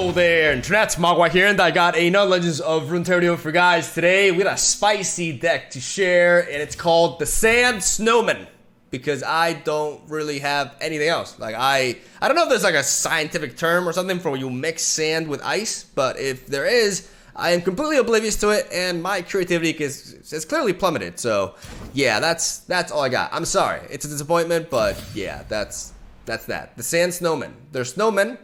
Hello there, Internet's Mogwai here, and I got another Legends of Runeterra video for you guys. Today, we got a spicy deck to share, and it's called the Sand Snowman, because I don't really have anything else. Like, I don't know if there's like a scientific term or something for when you mix sand with ice, but if there is, I am completely oblivious to it, and my creativity is clearly plummeted. So, yeah, that's all I got. I'm sorry, it's a disappointment, but yeah, that's that. The Sand Snowman. They're snowmen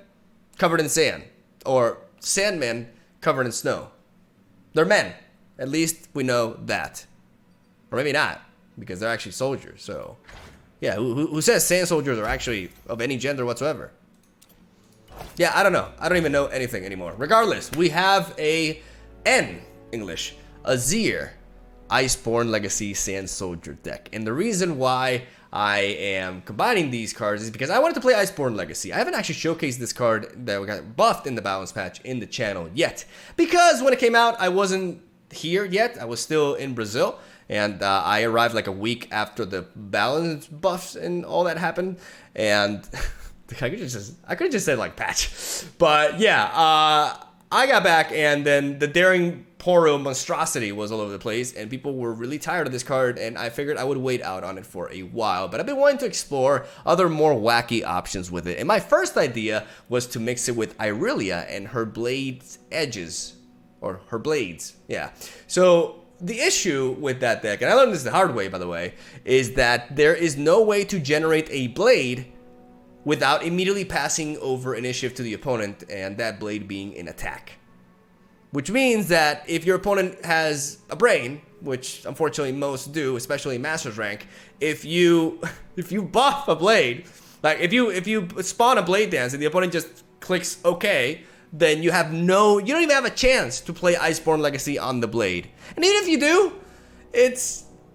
covered in sand, or sandmen covered in snow. They're men. At least we know that. Or maybe not, because they're actually soldiers. So, yeah, who says sand soldiers are actually of any gender whatsoever? Yeah, I don't know. I don't even know anything anymore. Regardless, we have a English AZIR Iceborn Legacy Sand Soldier deck. And the reason why I am combining these cards is because I wanted to play Iceborn Legacy. I haven't actually showcased this card that we got buffed in the balance patch in the channel yet, because when it came out, I wasn't here yet. I was still in Brazil, and I arrived like a week after the balance buffs and all that happened. And I could have just said like patch, but yeah, I got back, and then the Daring Poro monstrosity was all over the place, and people were really tired of this card, and I figured I would wait out on it for a while. But I've been wanting to explore other more wacky options with it, and my first idea was to mix it with Irelia and her blade's edges, or her blades, yeah. So the issue with that deck, and I learned this the hard way, by the way, is that there is no way to generate a blade without immediately passing over initiative to the opponent, and that blade being in attack. Which means that if your opponent has a brain, which unfortunately most do, especially Master's rank, if you buff a blade, like if you spawn a blade dance and the opponent just clicks OK, then you don't even have a chance to play Iceborn Legacy on the blade. And even if you do,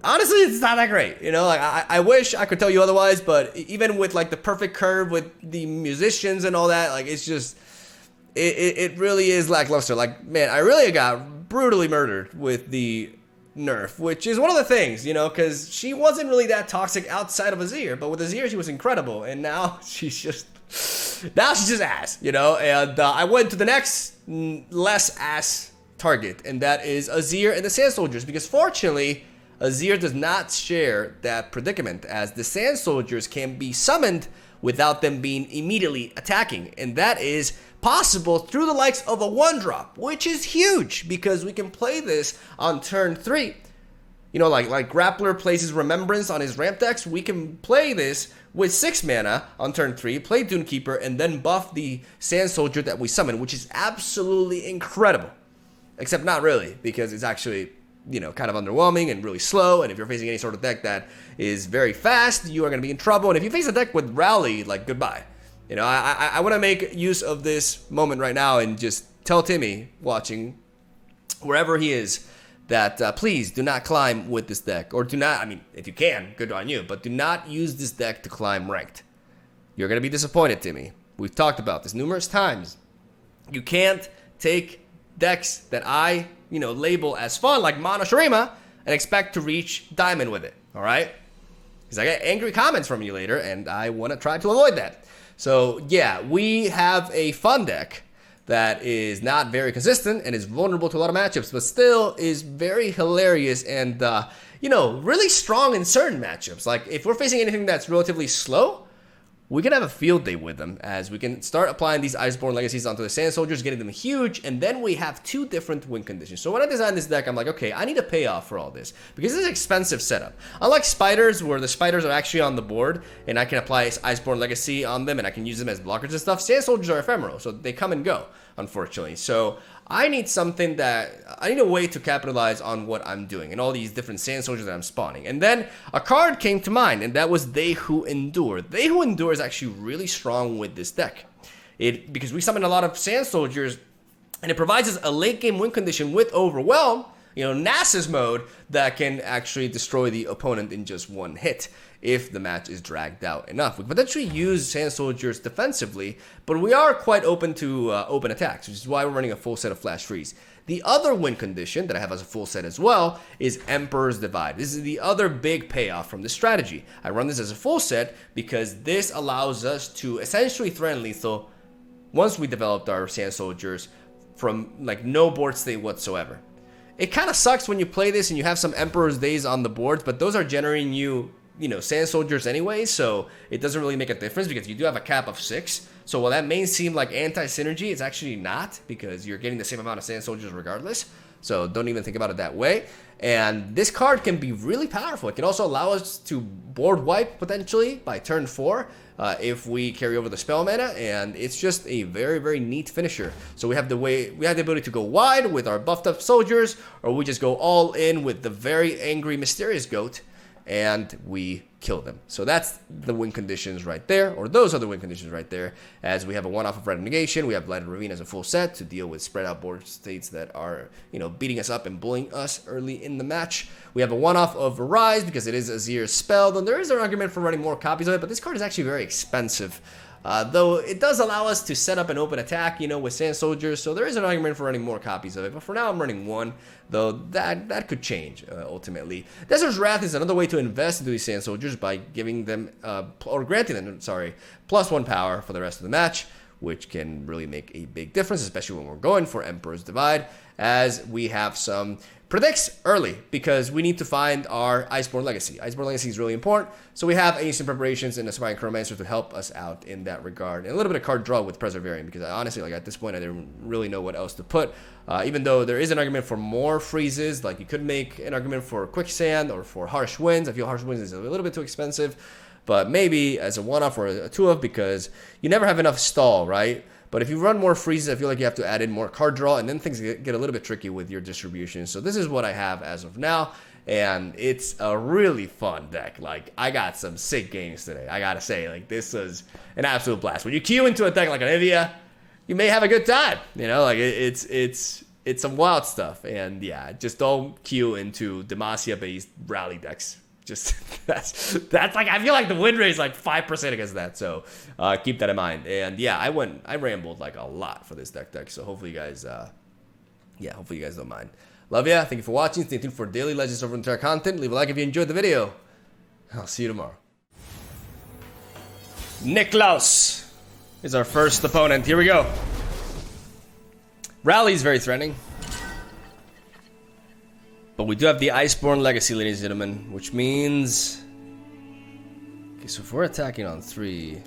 honestly, it's not that great, you know. Like I wish I could tell you otherwise, but even with like the perfect curve with the musicians and all that, like it's just it really is lackluster. Like, man, I really got brutally murdered with the nerf, which is one of the things, you know, because she wasn't really that toxic outside of AZIR, but with AZIR she was incredible, and now she's just ass, you know. And I went to the next less ass target, and that is AZIR and the Sand Soldiers, because fortunately AZIR does not share that predicament, as the Sand Soldiers can be summoned without them being immediately attacking. And that is possible through the likes of a 1-drop, which is huge, because we can play this on turn 3. You know, like Grappler plays his Remembrance on his ramp decks, we can play this with 6 mana on turn 3, play Dunekeeper, and then buff the Sand Soldier that we summon, which is absolutely incredible. Except not really, because it's actually, you know, kind of underwhelming and really slow, and if you're facing any sort of deck that is very fast, you are going to be in trouble. And if you face a deck with Rally, like, goodbye. You know, I want to make use of this moment right now and just tell Timmy, watching, wherever he is, that please do not climb with this deck. Or do not, I mean, if you can, good on you, but do not use this deck to climb ranked. You're going to be disappointed, Timmy. We've talked about this numerous times. You can't take decks that I, you know, label as fun, like Mono Shurima, and expect to reach Diamond with it, alright? Because I get angry comments from you later, and I want to try to avoid that. So, yeah, we have a fun deck that is not very consistent and is vulnerable to a lot of matchups, but still is very hilarious and, you know, really strong in certain matchups. Like, if we're facing anything that's relatively slow, we can have a field day with them, as we can start applying these Iceborn Legacies onto the Sand Soldiers, getting them huge, and then we have 2 different win conditions. So when I designed this deck, I'm like, okay, I need a payoff for all this, because this is an expensive setup. Unlike Spiders, where the Spiders are actually on the board, and I can apply Iceborn Legacy on them, and I can use them as blockers and stuff, Sand Soldiers are ephemeral, so they come and go, unfortunately. So I need a way to capitalize on what I'm doing and all these different Sand Soldiers that I'm spawning. And then a card came to mind, and that was They Who Endure. They Who Endure is actually really strong with this deck. Because we summon a lot of Sand Soldiers, and it provides us a late game win condition with Overwhelm, you know, Nasus mode, that can actually destroy the opponent in just 1 hit if the match is dragged out enough. We can potentially use Sand Soldiers defensively, but we are quite open to open attacks, which is why we're running a full set of Flash Freeze. The other win condition that I have as a full set as well is Emperor's Divide. This is the other big payoff from this strategy. I run this as a full set because this allows us to essentially threaten lethal once we developed our Sand Soldiers from like no board state whatsoever. It kind of sucks when you play this and you have some Emperor's Days on the boards, but those are generating you know, Sand Soldiers anyway, so it doesn't really make a difference because you do have a cap of 6. So while that may seem like anti-synergy, it's actually not, because you're getting the same amount of Sand Soldiers regardless. So don't even think about it that way. And this card can be really powerful. It can also allow us to board wipe potentially by turn 4 if we carry over the spell mana, and it's just a very, very neat finisher. So we have the ability to go wide with our buffed up soldiers, or we just go all in with the very angry mysterious goat and we kill them. So that's the win conditions right there, or those are the win conditions right there, as we have a one-off of Red Negation, we have Blighted Ravine as a full set to deal with spread out board states that are, you know, beating us up and bullying us early in the match. We have a one-off of Rise because it is AZIR's spell, though there is an argument for running more copies of it, but this card is actually very expensive. Though it does allow us to set up an open attack, you know, with Sand Soldiers, so there is an argument for running more copies of it, but for now I'm running 1, though that could change ultimately. Desert's Wrath is another way to invest into these Sand Soldiers by giving them, or granting them, sorry, +1 power for the rest of the match, which can really make a big difference, especially when we're going for Emperor's Divide, as we have some predicts early, because we need to find our Iceborn Legacy. Iceborn Legacy is really important, so we have Ancient Preparations and Aspiring Chronomancer to help us out in that regard. And a little bit of card draw with Preservarian, because I honestly, like, at this point, I didn't really know what else to put. Even though there is an argument for more freezes, like you could make an argument for Quicksand or for Harsh Winds. I feel Harsh Winds is a little bit too expensive, but maybe as a one-off or a two-off, because you never have enough stall, right? But if you run more freezes, I feel like you have to add in more card draw, and then things get a little bit tricky with your distribution. So this is what I have as of now, and it's a really fun deck. Like, I got some sick games today, I gotta say. Like, this was an absolute blast. When you queue into a deck like Anivia, you may have a good time. You know, like, it's some wild stuff. And yeah, just don't queue into Demacia-based rally decks. Just that's like, I feel like the win rate is like 5% against that, so keep that in mind. And yeah, I rambled like a lot for this deck, so hopefully you guys hopefully you guys don't mind. Love ya, thank you for watching. Stay tuned for daily Legends of Runeterra content. Leave a like if you enjoyed the video. I'll see you tomorrow. Niklaus is our first opponent. Here we go. Rally is very threatening, but we do have the Iceborn Legacy, ladies and gentlemen, which means... Okay, so if we're attacking on 3...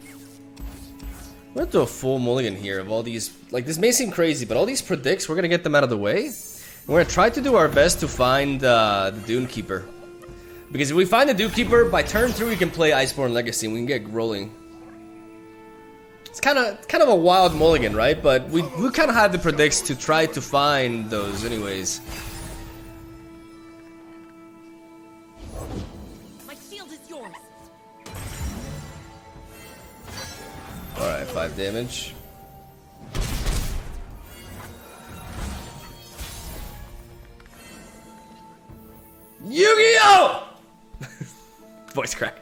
we're gonna do a full mulligan here of all these... Like, this may seem crazy, but all these predicts, we're gonna get them out of the way. And we're gonna try to do our best to find the Dune Keeper. Because if we find the Dune Keeper, by turn 3 we can play Iceborn Legacy and we can get rolling. It's kind of a wild mulligan, right? But we kind of have the predicts to try to find those anyways. Alright, 5 damage. Yu-Gi-Oh! Voice crack.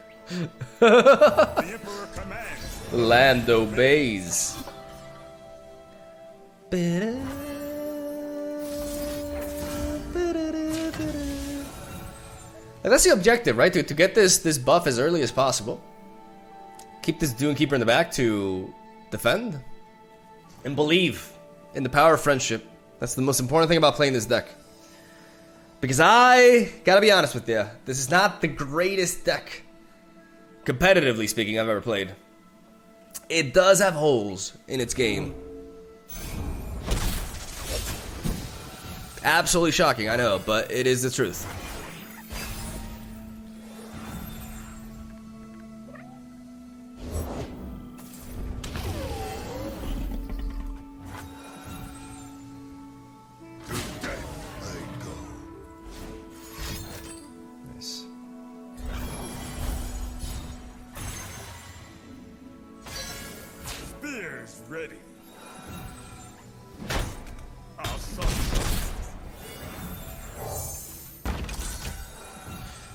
The Emperor commands. Land obeys. And that's the objective, right? To get this buff as early as possible. Keep this Dune Keeper in the back to defend and believe in the power of friendship. That's the most important thing about playing this deck. Because I gotta be honest with you, this is not the greatest deck, competitively speaking, I've ever played. It does have holes in its game. Absolutely shocking, I know, but it is the truth. Ready.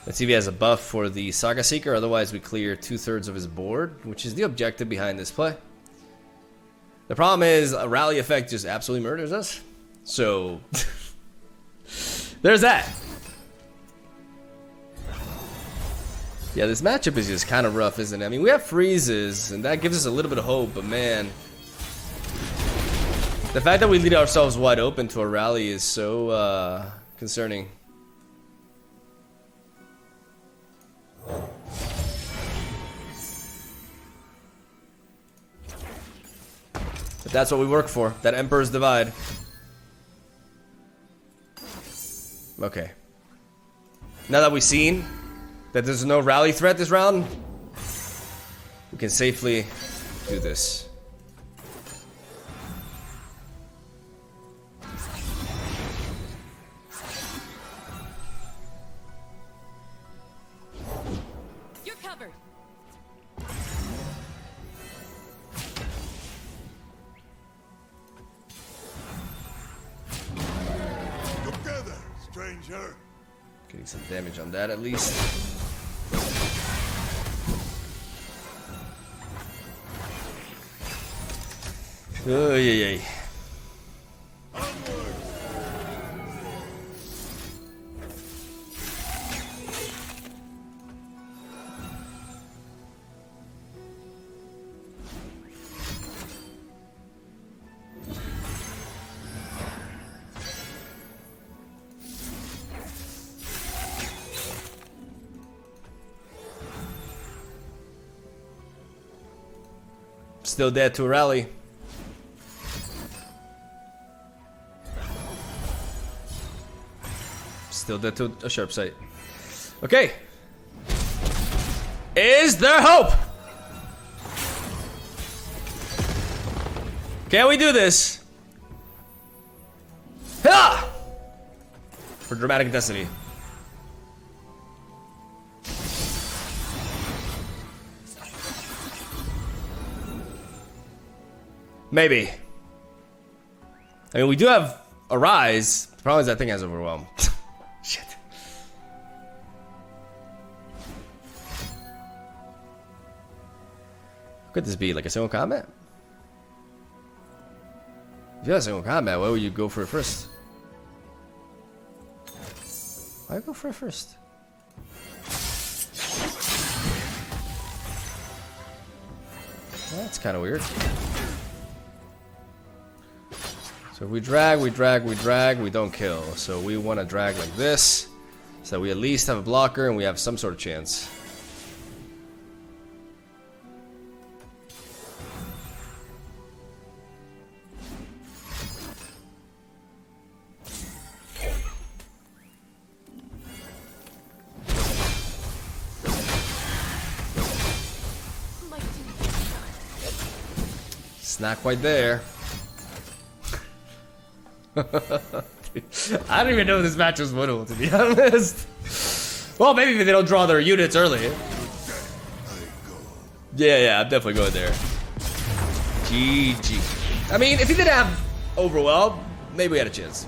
Let's see if he has a buff for the Saga Seeker, otherwise we clear 2/3 of his board, which is the objective behind this play. The problem is a rally effect just absolutely murders us. So there's that. Yeah, this matchup is just kind of rough, isn't it? I mean, we have freezes, and that gives us a little bit of hope, but man, The fact that we leave ourselves wide open to a rally is so concerning. But that's what we work for. That Emperor's Divide. Okay. Now that we've seen that there's no rally threat this round, we can safely do this. You're covered. Together, stranger. Getting some damage on that at least. Oh, yeah. Still dead to a rally. Still dead to a sharp sight. Okay. Is there hope? Can we do this? Ha! For dramatic intensity. Maybe. I mean, we do have a rise. The problem is that thing has overwhelm. Shit. Could this be like a single combat? If you have a single combat, why would you go for it first? Why go for it first? That's kind of weird. So if we drag, we don't kill. So we want to drag like this, so we at least have a blocker and we have some sort of chance. It's not quite there. I don't even know if this match was winnable, to be honest. Well, maybe if they don't draw their units early. Yeah, I'm definitely going there. GG. I mean, if he didn't have overwhelm, maybe we had a chance.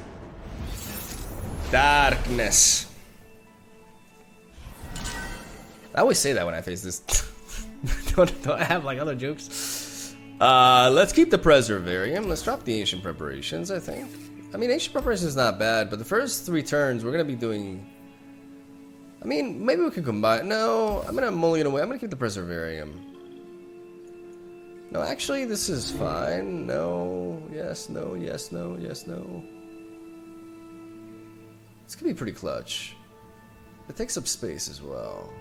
Darkness. I always say that when I face this. don't I have like other jokes? Let's keep the Preservarium. Let's drop the Ancient Preparations, I think. I mean, Ancient Preparation is not bad, but the first 3 turns we're gonna be doing. I mean, maybe we can combine. No, I'm gonna mulligan away. I'm gonna keep the Preservarium. No, actually, this is fine. No, yes, no, yes, no, yes, no. It's gonna be pretty clutch. It takes up space as well.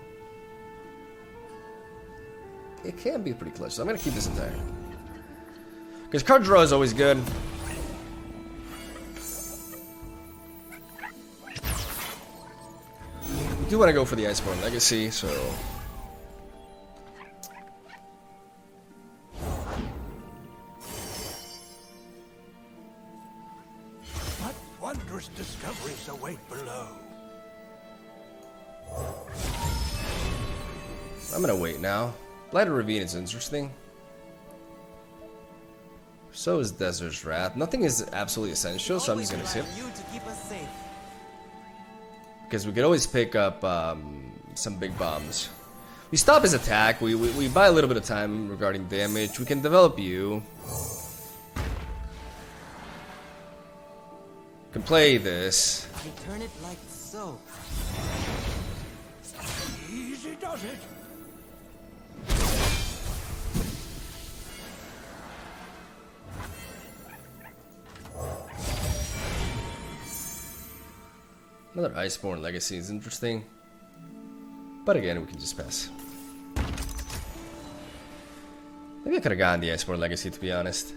It can be pretty clutch, so I'm gonna keep this entire. Because card draw is always good. I do want to go for the Iceborn Legacy, so. What wondrous discoveries await below? I'm gonna wait now. Blighted Ravine is interesting. So is Desert's Wrath. Nothing is absolutely essential, so I'm just gonna skip. Because we could always pick up some big bombs. We stop his attack. We buy a little bit of time regarding damage. We can develop you. Can play this. Return it like so. Easy does it. Another Iceborn Legacy is interesting. But again, we can just pass. Maybe I could have gotten the Iceborn Legacy, to be honest.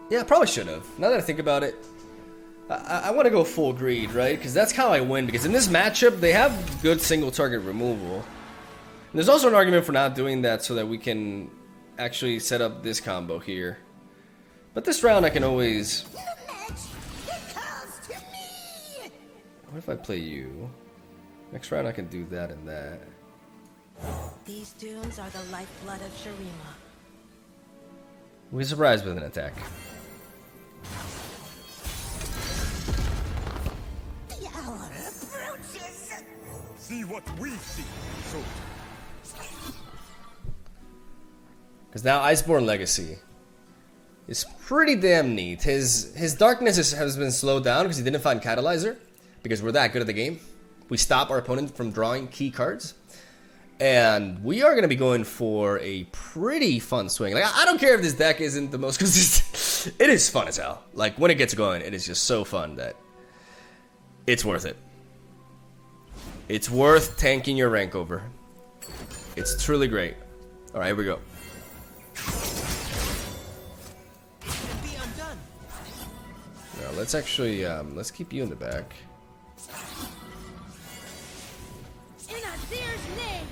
Yeah, I probably should have. Now that I think about it, I want to go full greed, right? Because that's how I win. Because in this matchup, they have good single target removal. And there's also an argument for not doing that so that we can actually set up this combo here. But this round, I can always... What if I play you? Next round, I can do that and that. These dunes are the lifeblood of Shurima. We surprised with an attack. The hour approaches. See what we see, soldier. Because now Iceborn Legacy is pretty damn neat. His darkness has been slowed down because he didn't find Catalyzer. Because we're that good at the game. We stop our opponent from drawing key cards. And we are going to be going for a pretty fun swing. Like, I don't care if this deck isn't the most consistent. It is fun as hell. Like, when it gets going, it is just so fun that it's worth it. It's worth tanking your rank over. It's truly great. All right, here we go. Be undone. Now, let's actually, let's keep you in the back. In AZIR's name!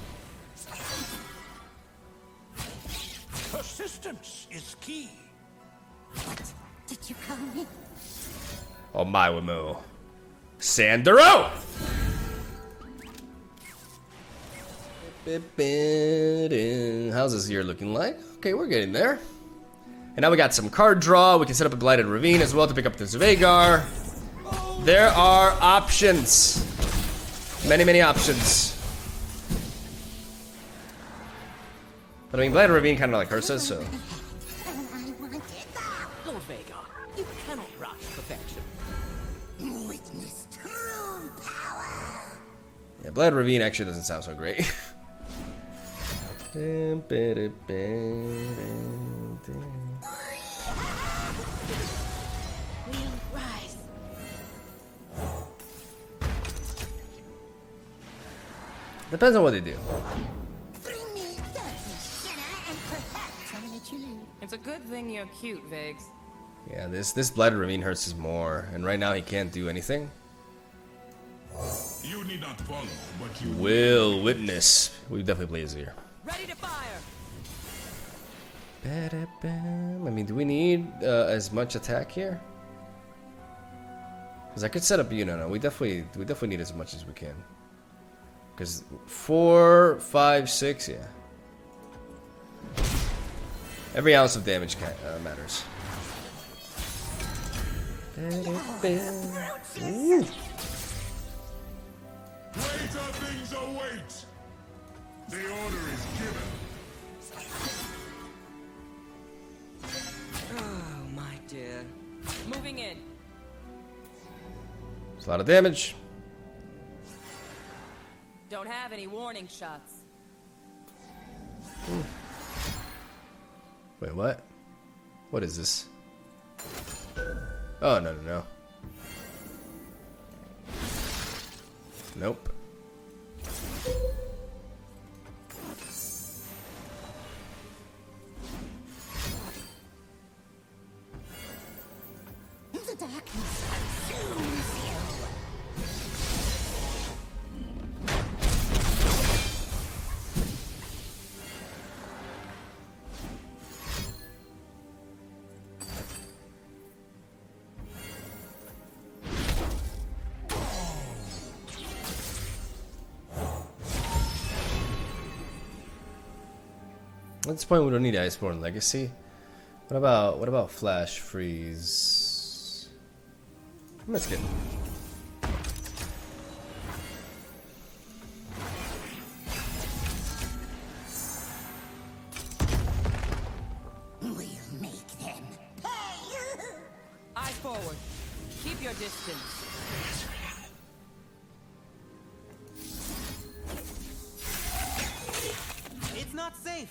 Persistence is key. What did you call me? Oh my Wamo. Sandero! How's this year looking like? Okay, we're getting there. And now we got some card draw. We can set up a Blighted Ravine as well to pick up this Vhagar. There are options. Many options. But I mean, Blighted Ravine kind of like hurts us, so. And I want it. Lord Vhagar, you cannot rush perfection. Witness true power. Yeah, Blighted Ravine actually doesn't sound so great. We rise. Depends on what they do. Bring me dirty sinner and perhaps I'll let you live. It's a good thing you're cute, Vigs. Yeah, this Blighted Ravine hurts us more, and right now he can't do anything. You need not follow, but you Will witness. We definitely play AZIR. Ready to fire! I mean, do we need as much attack here? Because I could set up you. No, we definitely need as much as we can. Because 4, 5, 6, yeah. Every ounce of damage matters. Ooh. greater things await. The order is given. Oh, my dear. Moving in. It's a lot of damage. Don't have any warning shots. Wait, what? What is this? Oh, no. Nope. The darkness consumes you. At this point, we don't need Iceborn Legacy. What about Flash Freeze? Let's get. We'll make them pay. Eyes forward. Keep your distance. It's not safe.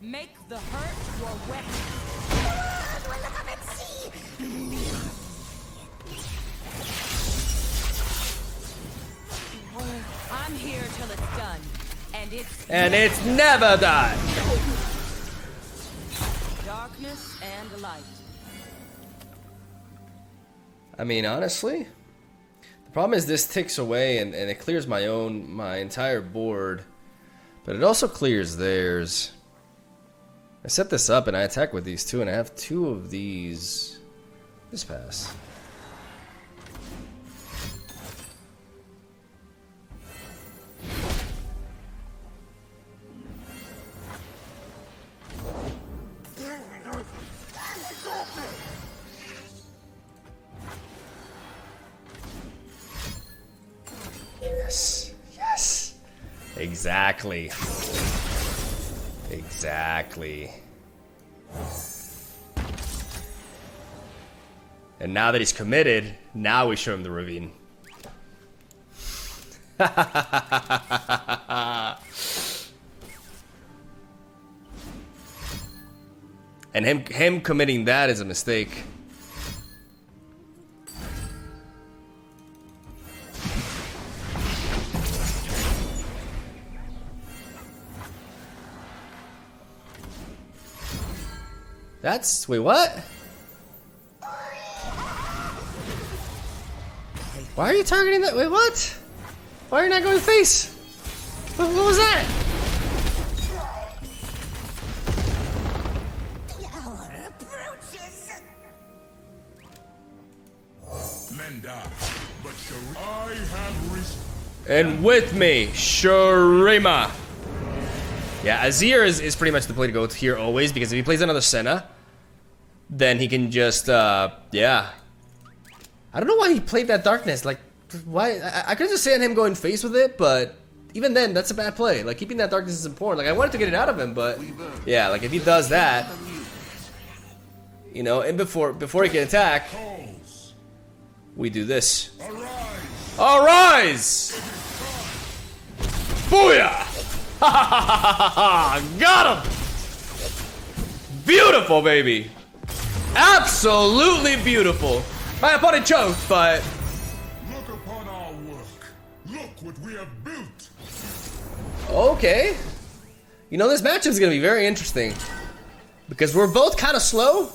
Make the hurt your weapon. Will come and see. I'm here till it's done. And it's never done. Darkness and light. I mean, honestly, the problem is this ticks away and it clears my entire board, but it also clears theirs. I set this up and I attack with these two, and I have two of these. This pass. Yes, yes. Exactly. Exactly. And now that he's committed, now we show him the ravine. And him committing that is a mistake. Wait, what? Why are you targeting that? Wait, what? Why are you not going face? What was that? The hour approaches. Men die, but I have risen. And with me, Shurima. Yeah, AZIR is pretty much the play to go here always, because if he plays another Senna, then he can just, yeah. I don't know why he played that Darkness. Like, why? I could just stand him going face with it, but even then, that's a bad play. Like, keeping that Darkness is important. Like, I wanted to get it out of him, but yeah, like if he does that, you know, and before he can attack, we do this. Arise! Booyah! Got him! Beautiful, baby. Absolutely beautiful. My opponent choked, but Look upon our work. Look what we have built. okay. You know, this matchup is gonna be very interesting because we're both kind of slow,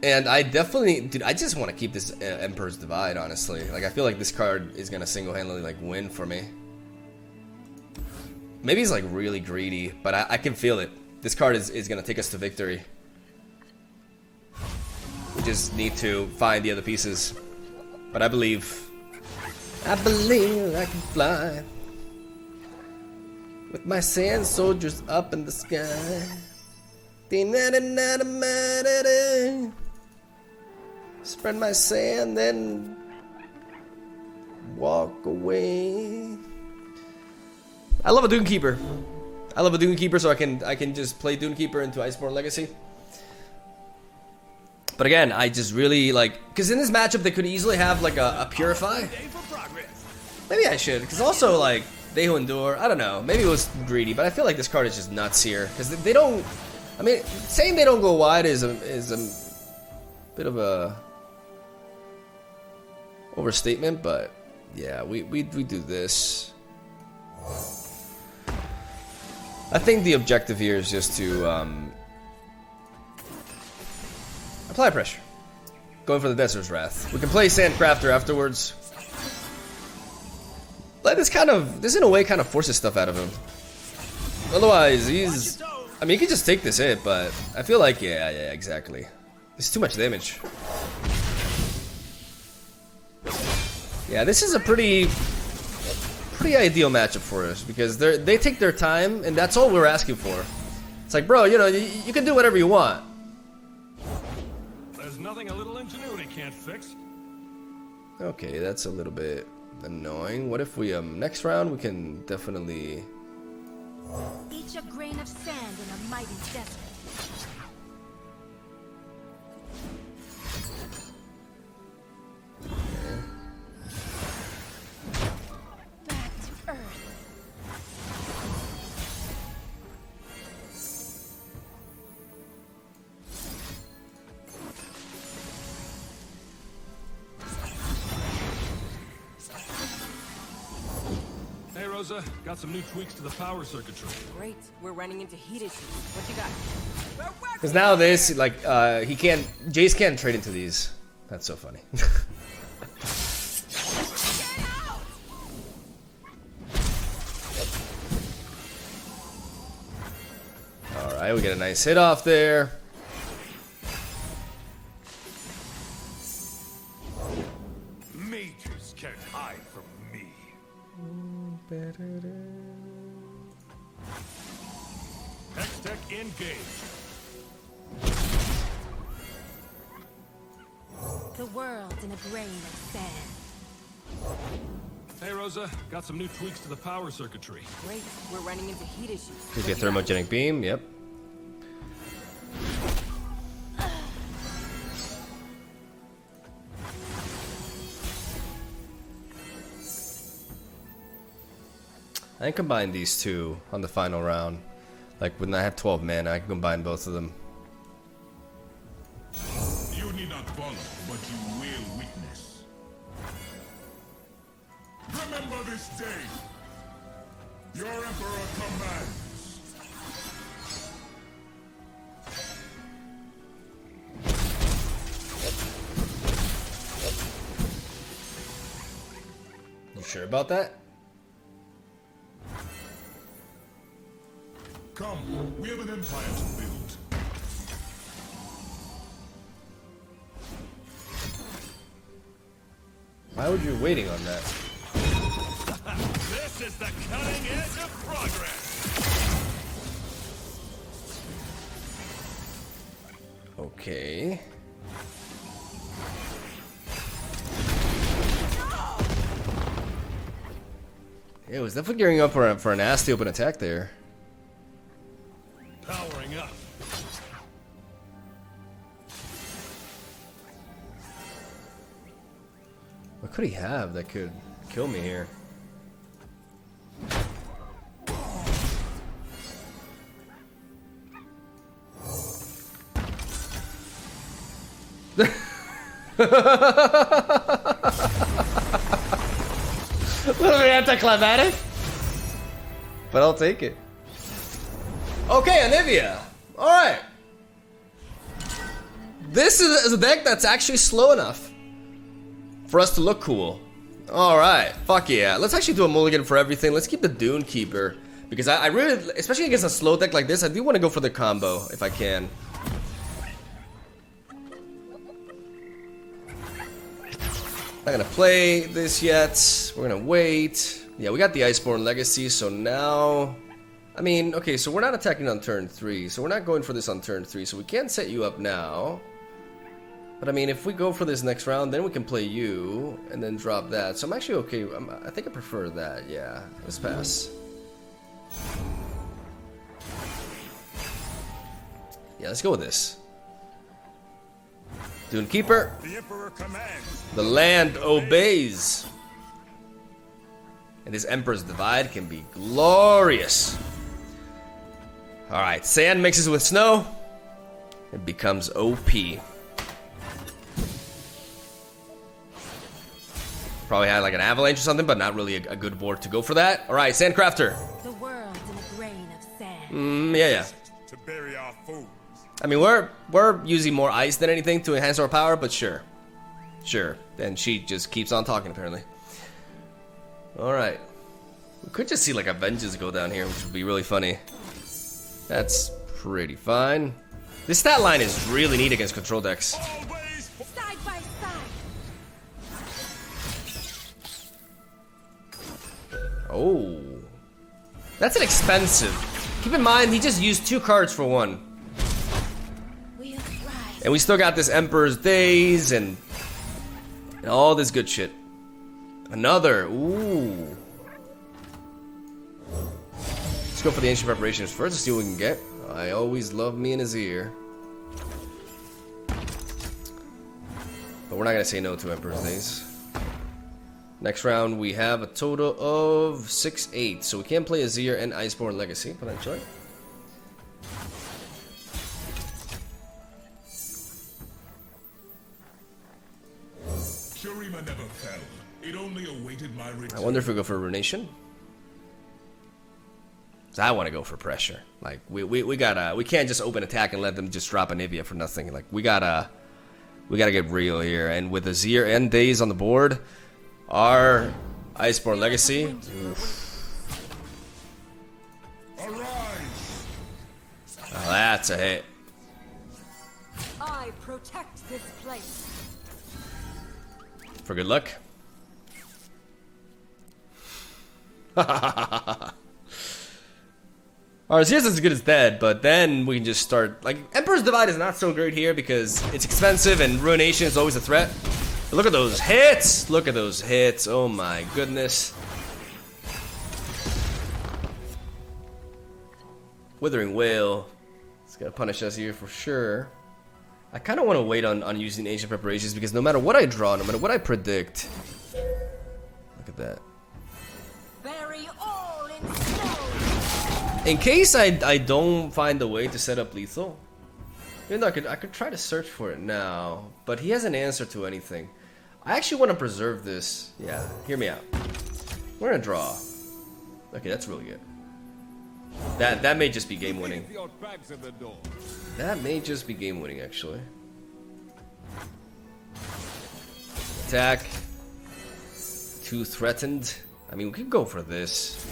and I definitely, dude, I just want to keep this Emperor's Divide. Honestly, like I feel like this card is gonna single-handedly like win for me. Maybe he's like really greedy, but I can feel it. This card is gonna take us to victory. We just need to find the other pieces. But I believe I can fly with my sand soldiers up in the sky. Spread my sand, then walk away. I love a Dune Keeper. I love a Dune Keeper, so I can just play Dune Keeper into Iceborn Legacy. But again, I just really like, because in this matchup they could easily have like a Purify. Maybe I should, because also like they who endure. I don't know. Maybe it was greedy, but I feel like this card is just nuts here because they don't. I mean, saying they don't go wide is a bit of a overstatement, but yeah, we do this. I think the objective here is just to apply pressure. Going for the Desert's Wrath. We can play Sandcrafter afterwards. Like this in a way kind of forces stuff out of him. Otherwise, I mean, he can just take this hit, but I feel like, yeah, exactly. It's too much damage. Yeah, this is a pretty ideal matchup for us because they take their time, and that's all we're asking for. It's like, bro, you know, you can do whatever you want. There's nothing a little ingenuity can't fix. Okay, that's a little bit annoying. What if we next round we can definitely Each a grain of sand in a mighty desert. Back to Earth. Rosa, got some new tweaks to the power circuitry. Great. We're running into heat issues. What you got? Because now this, like, he can't, Jace can't trade into these. That's so funny. Alright, we get a nice hit off there. Mages can't hide from me. Hextech engaged. The world's in a grain of sand. Hey Rosa, got some new tweaks to the power circuitry. Great. We're running into heat issues. We What get you got? thermogenic beam, yep. I can combine these two on the final round. Like when I have 12 mana, I can combine both of them. You need not follow, but you will witness. Remember this day. Your Emperor commands. You sure about that? Come, we have an empire to build. Why would you be waiting on that? This is the cutting edge of progress. Okay. Yeah, it was definitely gearing up for a nasty open attack there. Powering up. What could he have that could kill me here? A little bit anticlimactic, but I'll take it. Okay, Anivia. All right. This is a deck that's actually slow enough for us to look cool. All right, fuck yeah. Let's actually do a mulligan for everything. Let's keep the Dune Keeper because I really, especially against a slow deck like this, I do want to go for the combo if I can. Not gonna play this yet. We're gonna wait. Yeah, we got the Iceborn Legacy, so now... I mean, okay, so we're not attacking on turn 3, so we're not going for this on turn 3, so we can't set you up now. But I mean, if we go for this next round, then we can play you, and then drop that. So I'm actually okay. I think I prefer that, yeah. Let's pass. Yeah, let's go with this. Dune Keeper. The Emperor commands. The land obeys. And this Emperor's Divide can be glorious. Alright, sand mixes with snow. It becomes OP. Probably had like an avalanche or something, but not really a good board to go for that. Alright, Sandcrafter. The world's in a grain of sand. Yeah. To bury our foes. I mean, we're using more ice than anything to enhance our power, but sure. Sure. And she just keeps on talking, apparently. Alright. We could just see like a Vengeance go down here, which would be really funny. That's pretty fine. This stat line is really neat against control decks. Always. Side by side. Oh. That's an expensive. Keep in mind, he just used 2 cards for 1. We'll rise. And we still got this Emperor's Days and all this good shit. Another. Ooh. Let's go for the Ancient Preparations first to see what we can get. I always love me an AZIR. But we're not going to say no to Emperor's Days. Next round, we have a total of 6-8. So we can play AZIR and Iceborn Legacy, potentially. Shurima never fell. It only awaited my return. I wonder if we go for a Runation. So I want to go for pressure. Like we gotta, we can't just open attack and let them just drop Anivia for nothing. Like we gotta get real here. And with AZIR and Days on the board, our Iceborn Legacy. Arise! Oh, that's a hit. I protect this place. For good luck. Our AZIR's as good as dead, but then we can just start. Like, Emperor's Divide is not so great here because it's expensive and Ruination is always a threat. But look at those hits! Look at those hits. Oh my goodness. Withering Whale. It's gonna punish us here for sure. I kind of want to wait on using Ancient Preparations because no matter what I draw, no matter what I predict. Look at that. Bury all in stone. In case I don't find a way to set up lethal, even though I could try to search for it now, but he has an answer to anything. I actually want to preserve this. Yeah, hear me out. We're gonna draw. Okay, that's really good. That may just be game winning. That may just be game winning actually. Attack. Too threatened. I mean, we could go for this.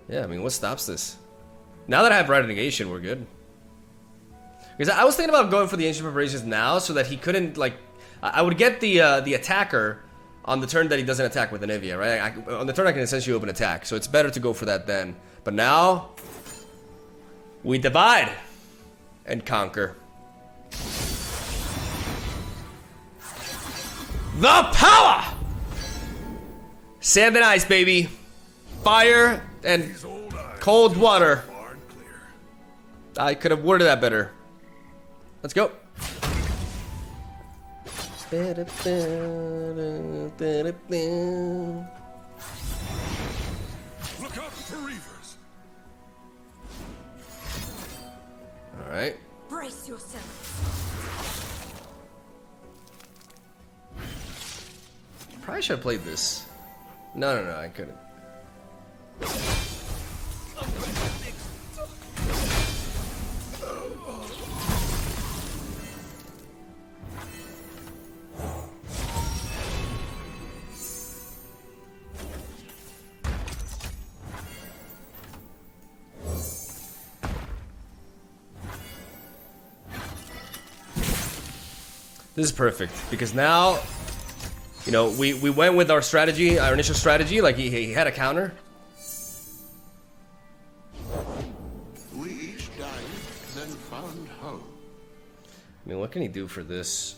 Yeah, I mean, what stops this? Now that I have Rite of Negation, we're good. Because I was thinking about going for the Ancient Preparations now so that he couldn't, like... I would get the attacker on the turn that he doesn't attack with Anivia, right? On the turn I can essentially open attack, so it's better to go for that then. But now... we divide and conquer. The power! Sand and ice, baby. Fire and cold water. I could have worded that better. Let's go. Look out for reavers. All right. Brace yourself. Probably should have played this. No, I couldn't. This is perfect because now, you know, we went with our strategy, our initial strategy, like he had a counter. We each died, then found home. I mean, what can he do for this?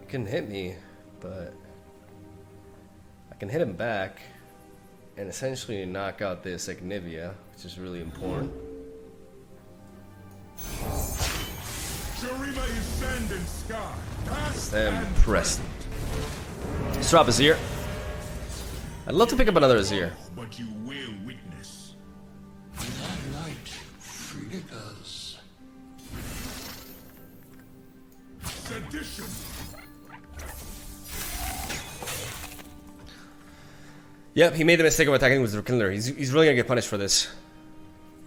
He can hit me, but I can hit him back and essentially knock out this Ignivia, which is really important. Shurima is sand and sky. Past Them and pressed. Let's drop AZIR. I'd love to pick up another AZIR. But you will witness. That light flickers. Sedition. Yep, he made the mistake of attacking with the Killer. He's really gonna get punished for this.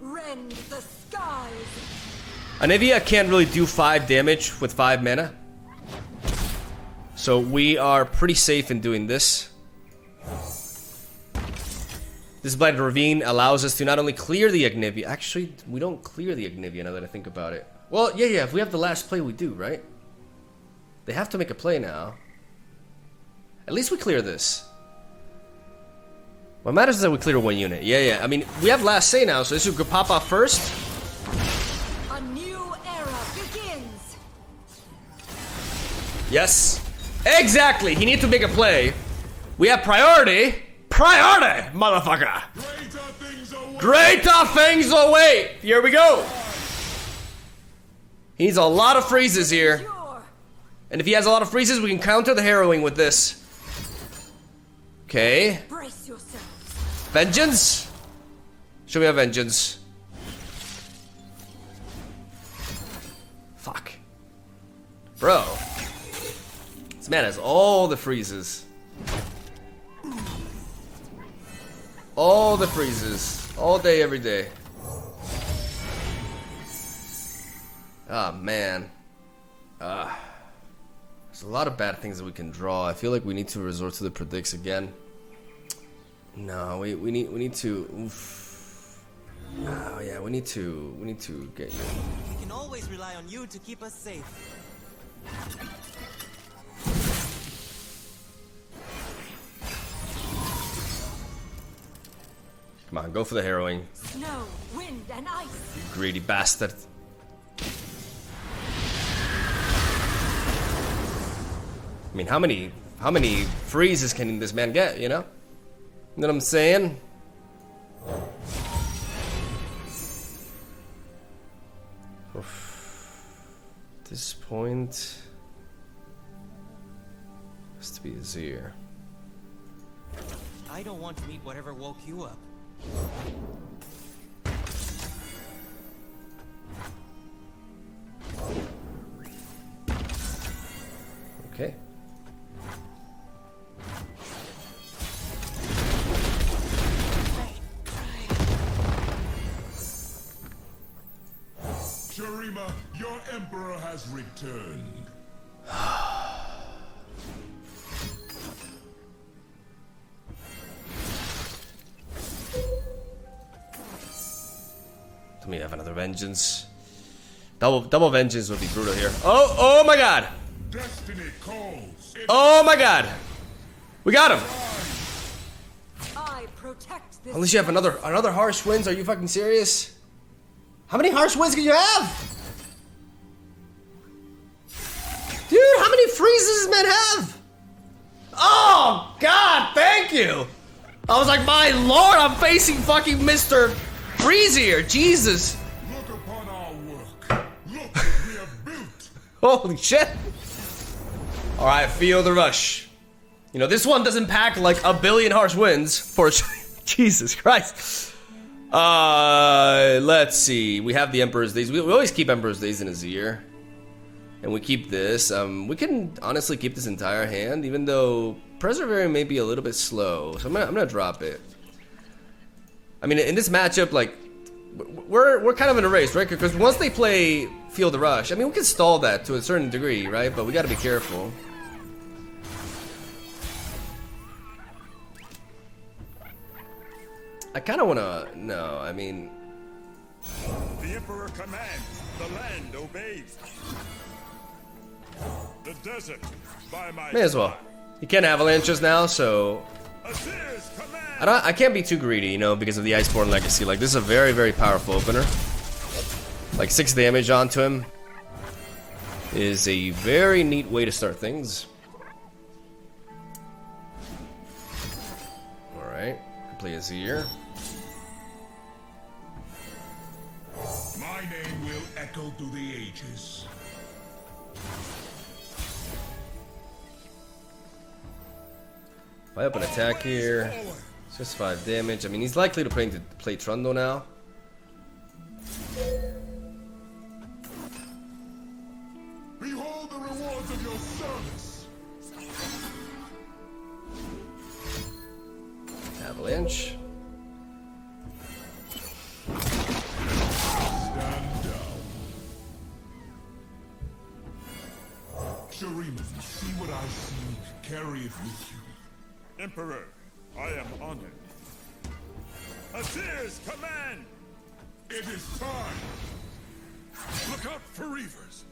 Rend the skies. Anivia can't really do 5 damage with 5 mana. So we are pretty safe in doing this. This Blighted Ravine allows us to not only clear the Ignivia. Actually, we don't clear the Ignivia now that I think about it. Well, yeah, if we have the last play, we do, right? They have to make a play now. At least we clear this. What matters is that we clear 1 unit. Yeah. I mean, we have last say now, so this could pop off first. A new era begins. Yes. Exactly. He needs to make a play. We have priority. Priority, motherfucker. Greater things await. Greater things await. Here we go. He needs a lot of freezes here. Pure. And if he has a lot of freezes, we can counter the harrowing with this. Okay. Brace yourself. Vengeance. Should we have vengeance? Fuck. Bro. This man has all the freezes. All the freezes. All day, every day. Ah, man. There's a lot of bad things that we can draw. I feel like we need to resort to the predicts again. No, we need to. Oof. Oh yeah, we need to get you. We can always rely on you to keep us safe. Come on, go for the harrowing. Snow, wind, and ice. You greedy bastard. I mean, how many freezes can this man get, you know? You know what I'm saying? Oof. At this point has to be AZIR. I don't want to meet whatever woke you up. Okay. Shurima, your emperor has returned. Let me have another vengeance. Double vengeance would be brutal here. Oh my god! Destiny calls. Oh my god! We got him! I protect this. Unless you have another harsh winds, are you fucking serious? How many harsh winds can you have? Dude, how many freezes does man have? Oh god, thank you! I was like, my lord, I'm facing fucking Mr. Freeze here, Jesus! Look upon our work. Look what we have built. Holy shit! Alright, feel the rush. You know, this one doesn't pack like a billion harsh winds for Jesus Christ. Let's see. We have the Emperor's Days. We always keep Emperor's Days in AZIR. And we keep this. We can honestly keep this entire hand, even though Persevering may be a little bit slow. So I'm gonna drop it. I mean, in this matchup, like, we're kind of in a race, right? Because once they play Feel the Rush, I mean, we can stall that to a certain degree, right? But we gotta be careful. I kind of want to. No, I mean. The Emperor commands, the land obeys. The desert, by my May as well. You can't avalanche us now, so. AZIR's command. I can't be too greedy, you know, because of the Iceborn legacy. Like, this is a very, very powerful opener. Like, 6 damage onto him is a very neat way to start things. Alright, play AZIR. My name will echo through the ages. If I up an attack here, it's just 5 damage. I mean, he's likely to play Trundle now. Behold the rewards of your service. Avalanche. Stand down. Shurima, see what I see. Carry it with you. Emperor, I am honored. AZIR's command. It is time. Look out for reavers.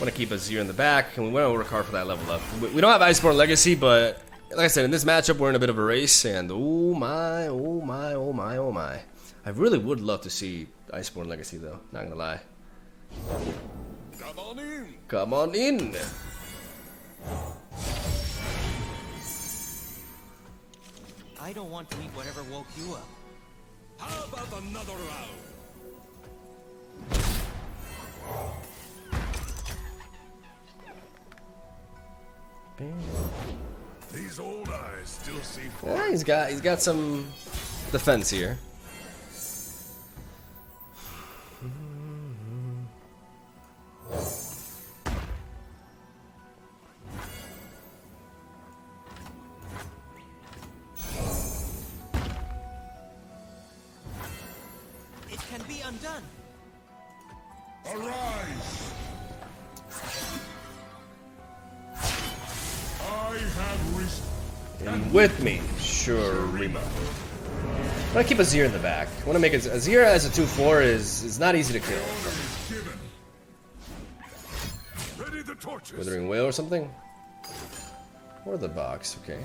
Want to keep AZIR in the back, and we want to work hard for that level up. We don't have Iceborn Legacy, but like I said, in this matchup, we're in a bit of a race, and oh my, oh my, oh my, oh my. I really would love to see Iceborn Legacy, though. Not gonna lie. Come on in. Come on in. I don't want to meet whatever woke you up. How about another round? These old eyes still see Yeah, he's got some defense here. I'm done. Arise! I have risen. And with me, sure, Rima. I want to keep AZIR in the back. I want to make it. AZIR as a 2/4 is not easy to kill. Given. Ready the torches. Withering Whale or something? Or the box, okay.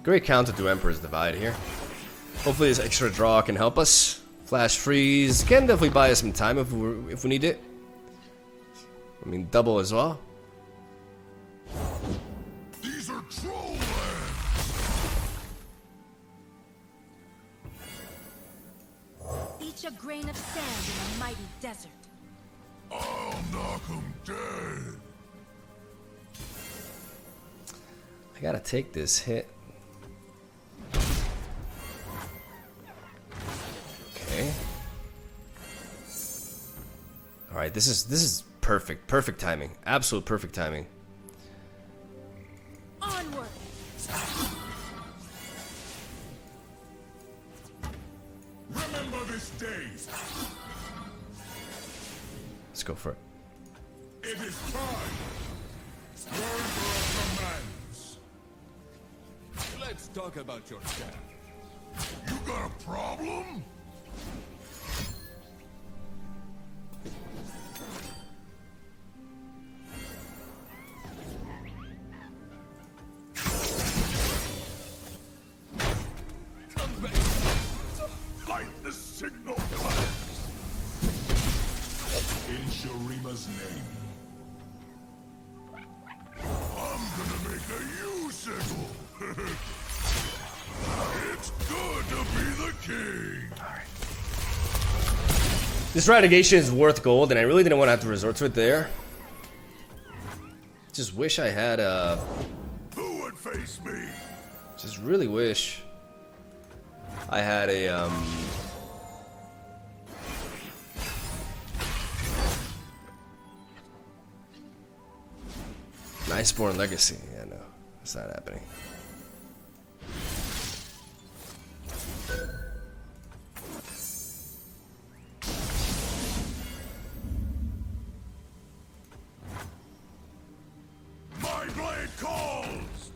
Great counter to Emperor's Divide here. Hopefully this extra draw can help us. Flash freeze can definitely buy us some time if we need it. I mean double as well. These are troll Each a grain of sand in a mighty desert. I'll knock 'em dead. I gotta take this hit. Okay. All right, this is perfect timing. Absolute perfect timing. Onward. Remember this day. Let's go for it. It is time. Word for our commands. Let's talk about your staff. You got a problem? Light the signal flash. In Shurima's name. I'm gonna make a U-signal. It's good to be the king. This renegation is worth gold, and I really didn't want to have to resort to it there. Just wish I had a. Who would face me? Just really wish I had a Iceborn Legacy. Yeah, no, it's not happening. My blade calls.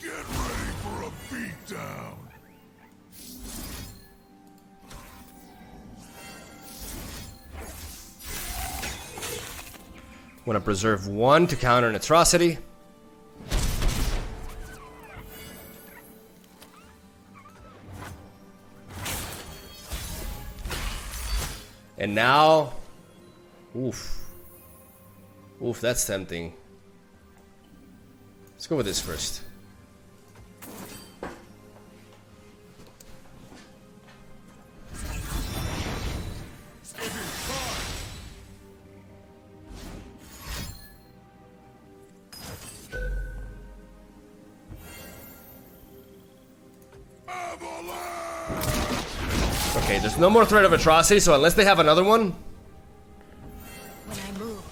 Get ready for a beatdown. Want to preserve one to counter an atrocity. And now, oof, that's tempting. Let's go with this first. Okay, there's no more threat of atrocity, so unless they have another one. When I move.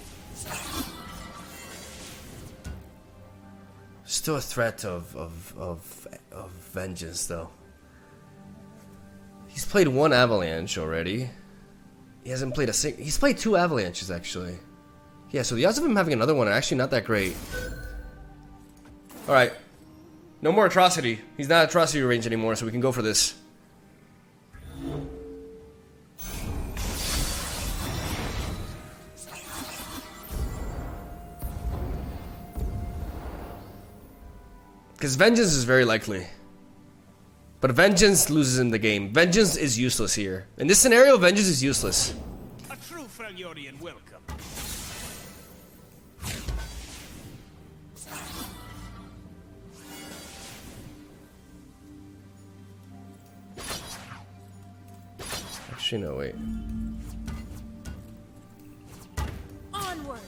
Still a threat of vengeance, though. He's played one avalanche already. He hasn't played a single. He's played two avalanches actually. Yeah, so the odds of him having another one are actually not that great. All right, no more atrocity. He's not atrocity range anymore, so we can go for this. Because vengeance is very likely. But vengeance loses in the game. Vengeance is useless here. In this scenario, vengeance is useless. A true Freljordian welcome. Actually, no, wait. Onward.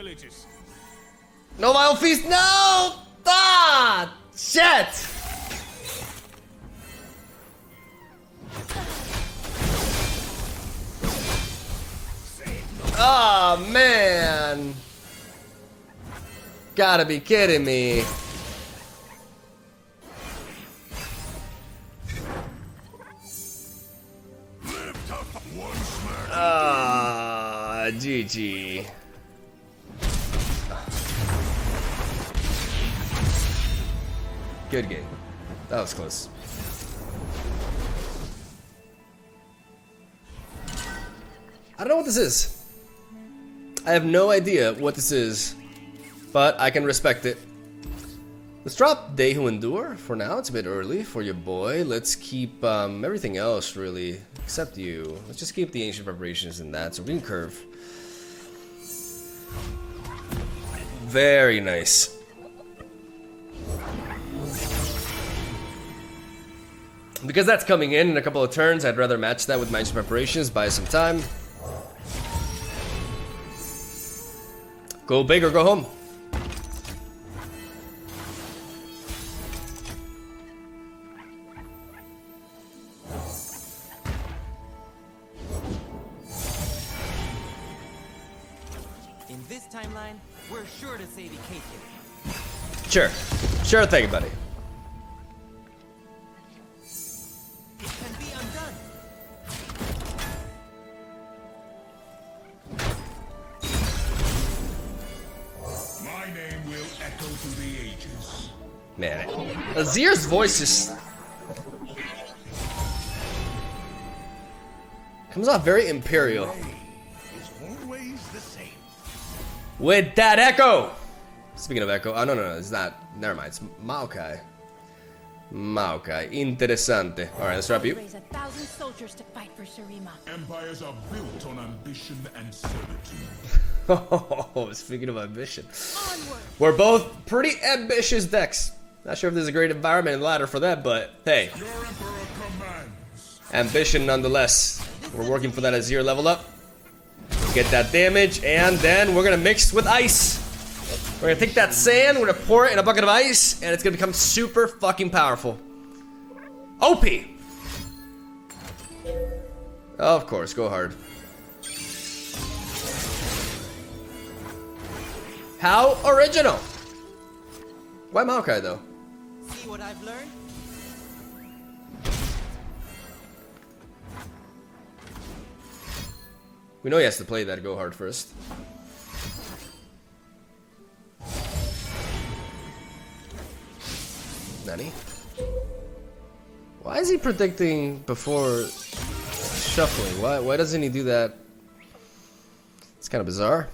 villages. No vile feast. No. Ah, shit. Oh man. Gotta be kidding me. Ah, GG. Good game. That was close. I don't know what this is. I have no idea what this is, but I can respect it. Let's drop They Who Endure for now. It's a bit early for your boy. Let's keep everything else, really, except you. Let's just keep the Ancient Preparations in that. So Green Curve. Very nice. Because that's coming in a couple of turns, I'd rather match that with my Ancient Preparations, buy some time. Go big or go home. In this timeline, we're sure to save Ikatia. Sure. Sure thing, buddy. It can be undone. My name will echo through the ages. Man, AZIR's voice just comes off very imperial. Is always the same. With that echo. Speaking of echo, oh no, it's not. Never mind. It's Maokai. Maokai, interessante. All right, let's wrap you. Raise 1,000 soldiers to fight for Shurima. Empires are built on ambition and servitude. Oh, speaking of ambition, Onward! we're both pretty ambitious decks. Not sure if there's a great environment and ladder for that, but hey, Your emperor commands. ambition nonetheless. We're working for that AZIR level up. Get that damage, and then we're gonna mix with ice. We're gonna take that sand, we're gonna pour it in a bucket of ice, and it's gonna become super fucking powerful. OP! Of course, go hard. How original! Why Maokai though? See what I've learned? We know he has to play that go hard first. Nani? Why is he predicting before shuffling? Why doesn't he do that? It's kind of bizarre.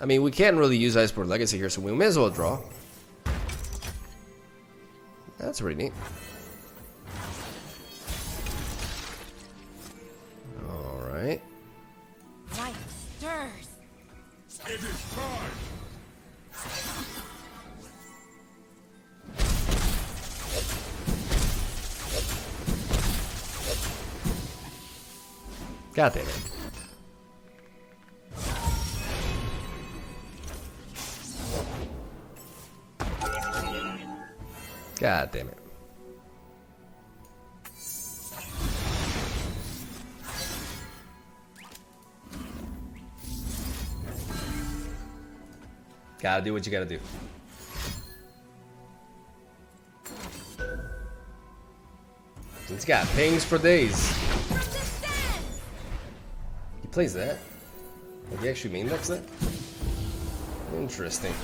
I mean, we can't really use Iceborn Legacy here, so we may as well draw. That's pretty neat. Alright. Life stirs. It is time. God damn it. God damn it. Gotta do what you gotta do. He's got pings for days. He plays that. Like he actually main decks that? Interesting.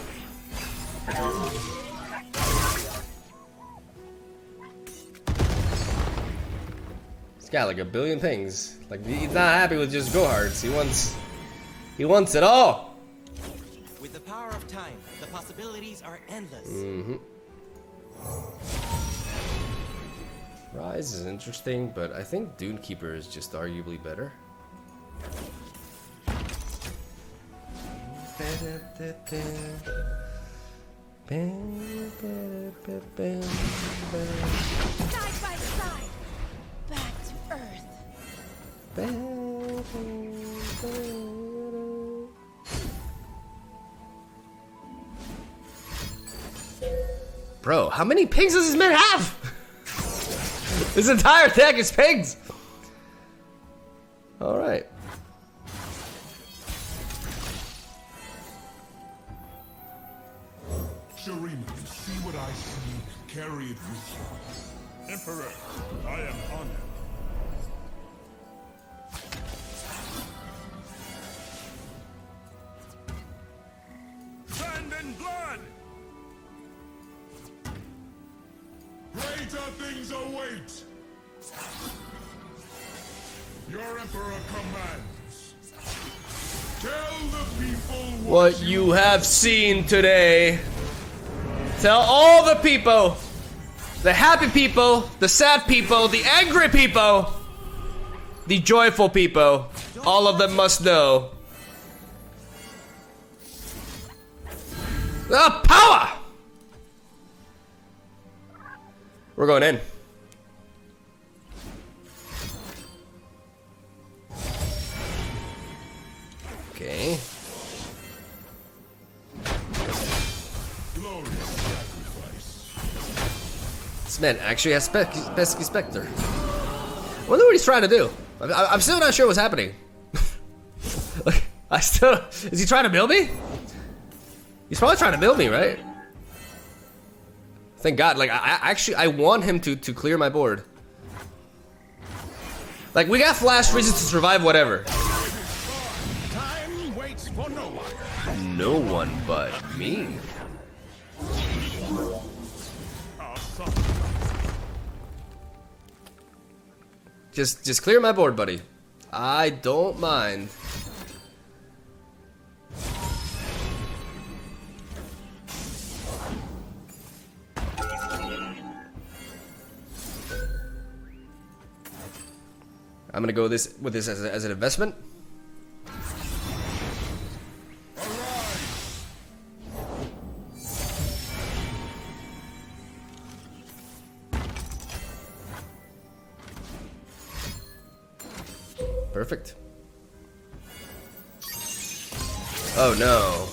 He's got like a billion pings. Like he's not happy with just go hards. He wants it all. With the power of time, the possibilities are endless. Mm-hmm. Rise is interesting, but I think Dune Keeper is just arguably better. Side by side. Back to Earth. Bro, how many pigs does this man have? This entire deck is pigs. All right. Shurima, see what I see. Carry it with you. Emperor, I am honored. Sand and blood! Greater things await! Your Emperor commands. Tell the people What you have seen today. Tell all the people, the happy people, the sad people, the angry people, the joyful people, all of them must know. The power! We're going in. Okay. glorious sacrifice. This man actually has Pesky Spectre. I wonder what he's trying to do. I'm still not sure what's happening. Like, is he trying to build me? He's probably trying to build me, right? Thank God, like, I want him to clear my board. Like, we got flash reasons to survive whatever. Time waits for no one. No one but me. Our son. Just clear my board, buddy. I don't mind. I'm gonna go with this as an investment. Perfect. Oh no.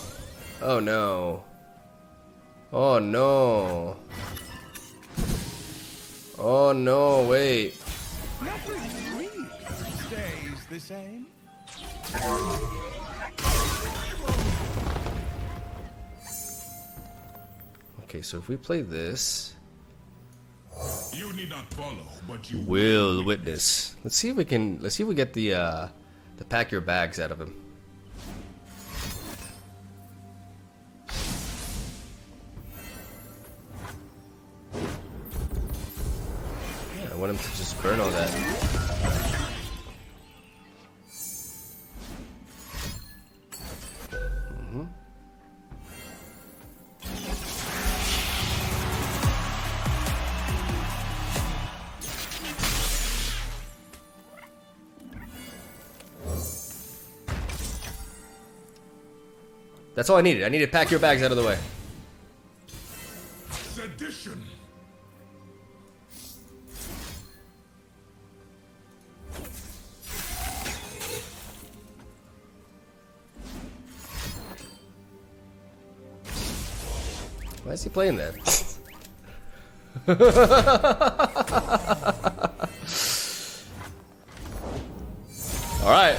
Oh no. Oh no. Oh no, wait. Nothing really stays the same. Okay, so if we play this, You need not follow, but you we'll witness. Let's see if we get the pack your bags out of him. Yeah, I want him to just burn all that. That's all I needed. I needed to pack your bags out of the way. sedition. Why is he playing that? All right.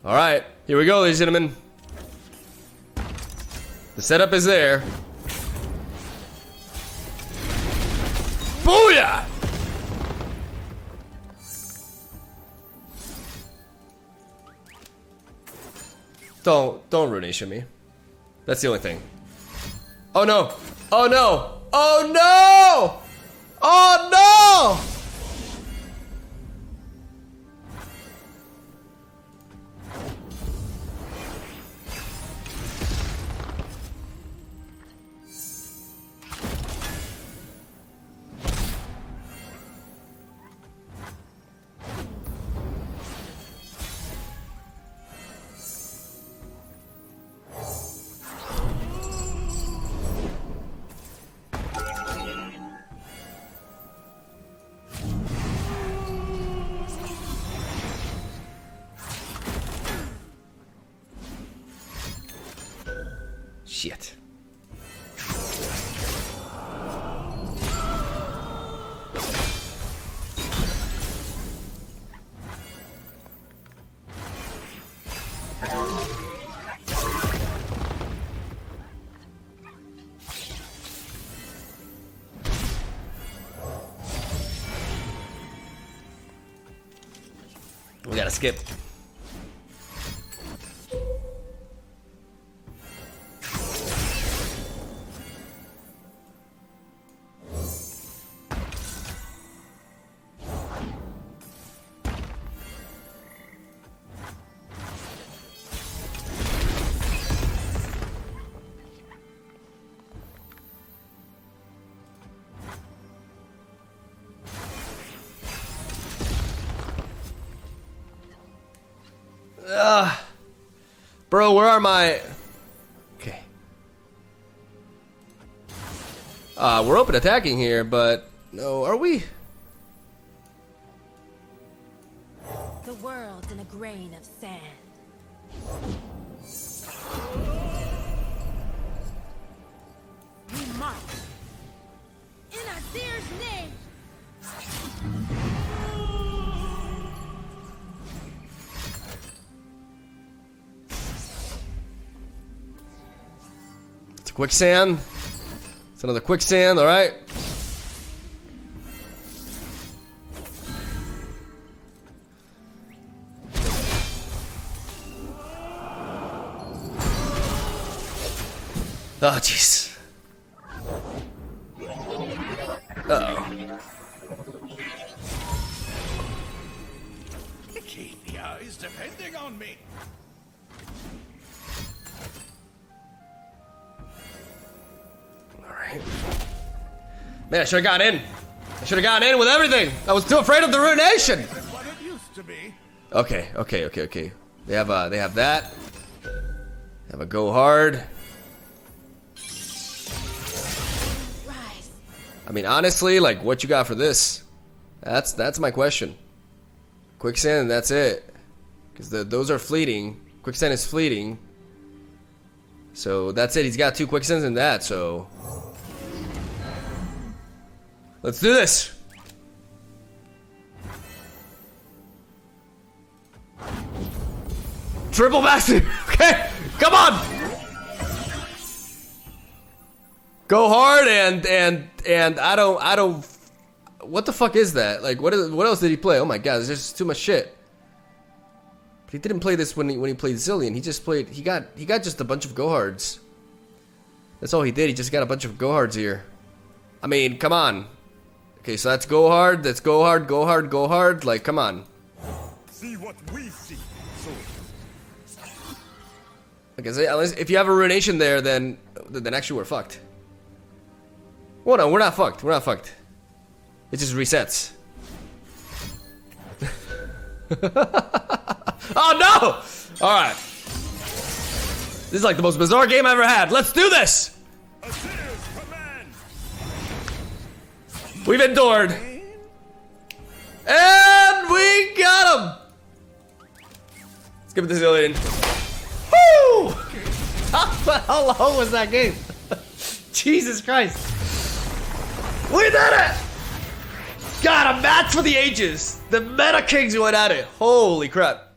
All right. Here we go, ladies and gentlemen. The setup is there. Booyah! Don't ruination me. That's the only thing. Oh no! Oh no! Oh no! Oh no! Shit. skip. Bro, where are my... Okay. We're open attacking here, but... No, are we? The world's in a grain of sand. We march. In AZIR's name. It's quicksand. It's another quicksand, alright. Oh, jeez. Uh-oh. Kenya is depending on me. Alright. Man, I should have gotten in. I should have gotten in with everything. I was too afraid of the ruination. That's what it used to be. Okay. They have that. They have a go hard. Rise. I mean, honestly, like, what you got for this? That's my question. Quicksand, and that's it. Because those are fleeting. Quicksand is fleeting. So that's it. He's got 2 quicksands and that. So let's do this. Triple massive. Okay, come on. Go hard and I don't. What the fuck is that? Like, what else did he play? Oh my god, there's just too much shit. But he didn't play this when he played Zillion. He just played. He got just a bunch of go hards. That's all he did. He just got a bunch of go hards here. I mean, come on. Okay, so that's go hard. That's go hard. Go hard. Go hard. Like, come on. See what we see. Like I say, unless if you have a ruination there, then actually we're fucked. Well, no, we're not fucked. We're not fucked. It just resets. Oh no! Alright. This is like the most bizarre game I ever had. Let's do this! AZIR's command. We've endured. And we got him! Let's give it to Zillion. Woo! How long was that game? Jesus Christ. We did it! God, a match for the ages. The Meta Kings went at it. Holy crap.